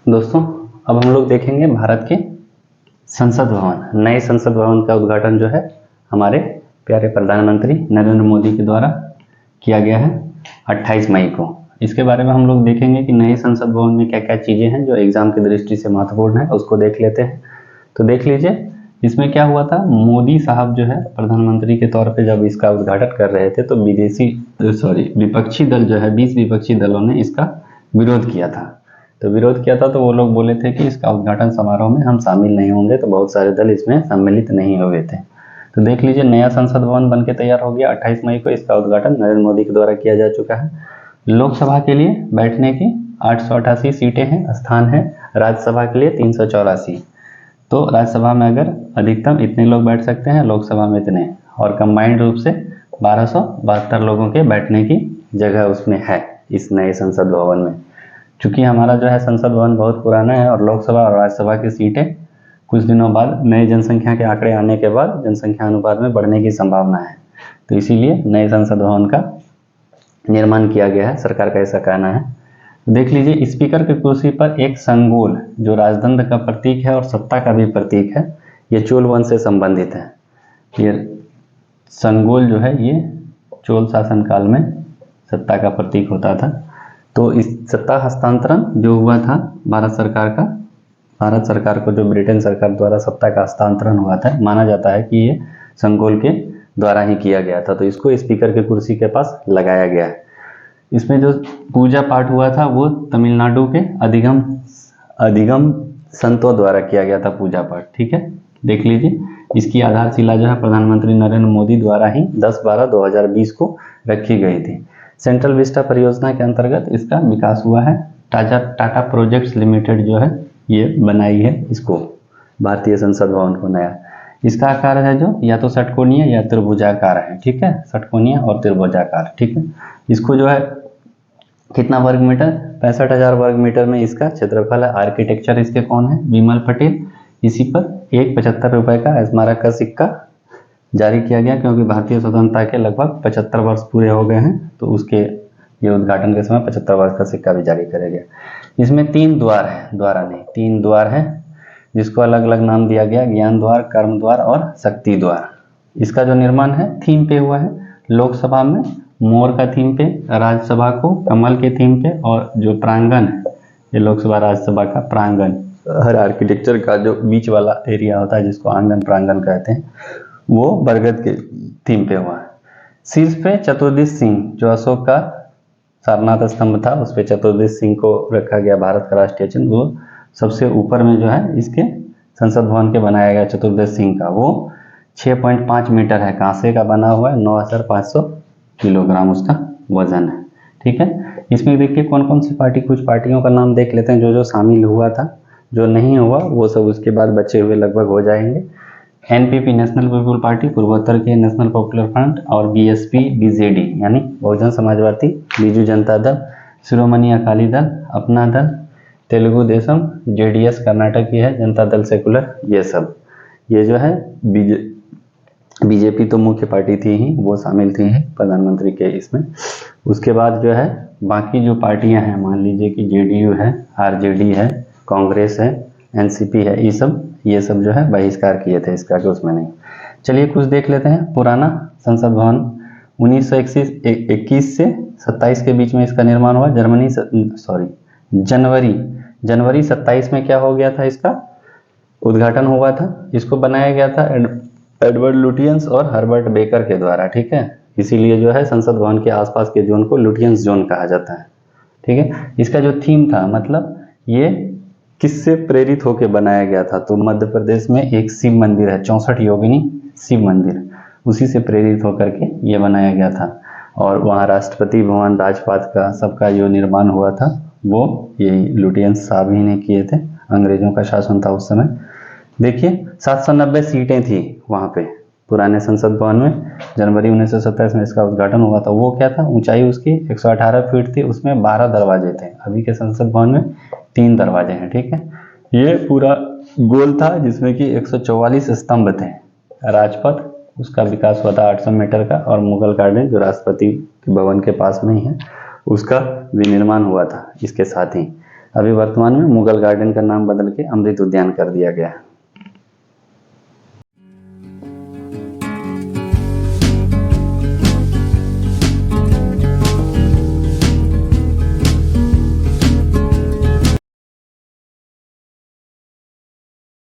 दोस्तों, अब हम लोग देखेंगे भारत के संसद भवन। नए संसद भवन का उद्घाटन जो है हमारे प्यारे प्रधानमंत्री नरेंद्र मोदी के द्वारा किया गया है 28 मई को। इसके बारे में हम लोग देखेंगे कि नए संसद भवन में क्या क्या चीज़ें हैं जो एग्जाम की दृष्टि से महत्वपूर्ण है, उसको देख लेते हैं। तो देख लीजिए इसमें क्या हुआ था। मोदी साहब जो है प्रधानमंत्री के तौर पे जब इसका उद्घाटन कर रहे थे तो विपक्षी दल जो है 20 विपक्षी दलों ने इसका विरोध किया था। तो वो लोग बोले थे कि इसका उद्घाटन समारोह में हम शामिल नहीं होंगे, तो बहुत सारे दल इसमें सम्मिलित नहीं हुए थे। तो देख लीजिए नया संसद भवन बनके तैयार हो गया। 28 मई को इसका उद्घाटन नरेंद्र मोदी के द्वारा किया जा चुका है। लोकसभा के लिए बैठने की 888 सीटें हैं, स्थान है। राज्यसभा के लिए 384। तो राज्यसभा में अगर अधिकतम इतने लोग बैठ सकते हैं, लोकसभा में इतने, और कंबाइंड रूप से 1272 लोगों के बैठने की जगह उसमें है इस नए संसद भवन में। चूंकि हमारा जो है संसद भवन बहुत पुराना है और लोकसभा और राज्यसभा की सीटें कुछ दिनों बाद नए जनसंख्या के आंकड़े आने के बाद जनसंख्या अनुपात में बढ़ने की संभावना है, तो इसीलिए नए संसद भवन का निर्माण किया गया है, सरकार का ऐसा कहना है। देख लीजिए स्पीकर की कुर्सी पर एक संगोल जो राजदंड का प्रतीक है और सत्ता का भी प्रतीक है, ये चोल वंश से संबंधित है। ये संगोल जो है ये चोल शासनकाल में सत्ता का प्रतीक होता था। तो इस सत्ता हस्तांतरण जो हुआ था भारत सरकार को जो ब्रिटेन सरकार द्वारा सत्ता का हस्तांतरण हुआ था, माना जाता है कि ये संगोल के द्वारा ही किया गया था। तो इसको स्पीकर की कुर्सी के पास लगाया गया है। इसमें जो पूजा पाठ हुआ था वो तमिलनाडु के अधिगम संतों द्वारा किया गया था पूजा पाठ। ठीक है, देख लीजिए इसकी आधारशिला जो है प्रधानमंत्री नरेंद्र मोदी द्वारा ही 10/12/2020 को रखी गई थी। सेंट्रल विस्टा परियोजना के अंतर्गत इसका विकास हुआ है। टाटा प्रोजेक्ट्स लिमिटेड जो है ये बनाई है इसको, भारतीय संसद भवन को नया। इसका आकार है जो या तो षटकोणीय या त्रिभुजाकार है। ठीक है, षटकोणीय और त्रिभुजाकार। ठीक है, इसको जो है कितना वर्ग मीटर, 65,000 वर्ग मीटर में इसका क्षेत्रफल है। आर्किटेक्चर इसके कौन है, विमल पटेल। इसी पर एक 75 रुपए का स्मारक का सिक्का जारी किया गया, क्योंकि भारतीय स्वतंत्रता के लगभग 75 वर्ष पूरे हो गए हैं, तो उसके ये उद्घाटन के समय 75 वर्ष का सिक्का भी जारी करा गया। इसमें 3 द्वार है, 3 द्वार है जिसको अलग अलग नाम दिया गया, ज्ञान द्वार, कर्म द्वार और शक्ति द्वार। इसका जो निर्माण है थीम पे हुआ है। लोकसभा में मोर का थीम पे, राज्यसभा को कमल के थीम पे, और जो प्रांगण है ये लोकसभा राज्यसभा का प्रांगण, हर आर्किटेक्चर का जो बीच वाला एरिया होता है जिसको आंगन प्रांगण कहते हैं, वो बरगद के थीम पे हुआ है। शीर्ष पे चतुर्दिश सिंह, जो अशोक का सारनाथ स्तंभ था उस पे चतुर्दिश सिंह को रखा गया, भारत का राष्ट्रीय चिन्ह। वो सबसे ऊपर में जो है इसके संसद भवन के बनाया गया चतुर्दश सिंह का, वो 6.5 मीटर है, कांसे का बना हुआ है। 9,500 किलोग्राम उसका वजन है। ठीक है, इसमें देखिए कौन कौन सी पार्टी, कुछ पार्टियों का नाम देख लेते हैं जो शामिल हुआ था। जो नहीं हुआ वो सब उसके बाद बचे हुए लगभग हो जाएंगे। एनपीपी नेशनल पीपुल पार्टी, पूर्वोत्तर के नेशनल पॉपुलर फ्रंट, और बीएसपी बीजेडी यानी बहुजन समाजवादी, बीजू जनता दल, शिरोमणि अकाली दल, अपना दल, तेलुगु देशम, जेडीएस कर्नाटक की है, जनता दल सेकुलर, ये सब। ये जो है बीजेपी तो मुख्य पार्टी थी ही, वो शामिल थी ही प्रधानमंत्री के इसमें। उसके बाद जो है बाकी जो पार्टियां हैं, मान लीजिए कि जेडीयू है, आरजेडी है, कांग्रेस है, एनसीपी है, ये सब जो है बहिष्कार किए थे इसका, कि उसमें नहीं। चलिए कुछ देख लेते हैं। पुराना संसद भवन 1921 से 27 के बीच में इसका निर्माण हुआ। जनवरी 27 में क्या हो गया था, इसका उद्घाटन हुआ था। इसको बनाया गया था एडवर्ड लुटियंस और हर्बर्ट बेकर के द्वारा। ठीक है, इसीलिए जो है संसद भवन के आसपास के जोन को लुटियंस जोन कहा जाता है। ठीक है, इसका जो थीम था, मतलब ये किससे प्रेरित होकर बनाया गया था, तो मध्य प्रदेश में एक शिव मंदिर है, 64 योगिनी शिव मंदिर, उसी से प्रेरित होकर के ये बनाया गया था। और वहाँ राष्ट्रपति भवन, राजपाथ का सबका जो निर्माण हुआ था वो यही लुटियंस साहब ही ने किए थे। अंग्रेजों का शासन था उस समय। देखिए 790 सीटें थी वहाँ पे पुराने संसद भवन में। जनवरी 1927 में इसका उद्घाटन हुआ था। वो क्या था, ऊंचाई उसकी 118 फीट थी, उसमें 12 दरवाजे थे। अभी के संसद भवन में 3 दरवाजे हैं। ठीक है, ये पूरा गोल था जिसमें कि 144 स्तंभ थे। राजपथ उसका विकास हुआ था 800 मीटर का, और मुगल गार्डन जो राष्ट्रपति भवन के पास में ही है उसका विनिर्माण हुआ था इसके साथ ही। अभी वर्तमान में मुगल गार्डन का नाम बदल के अमृत उद्यान कर दिया गया है।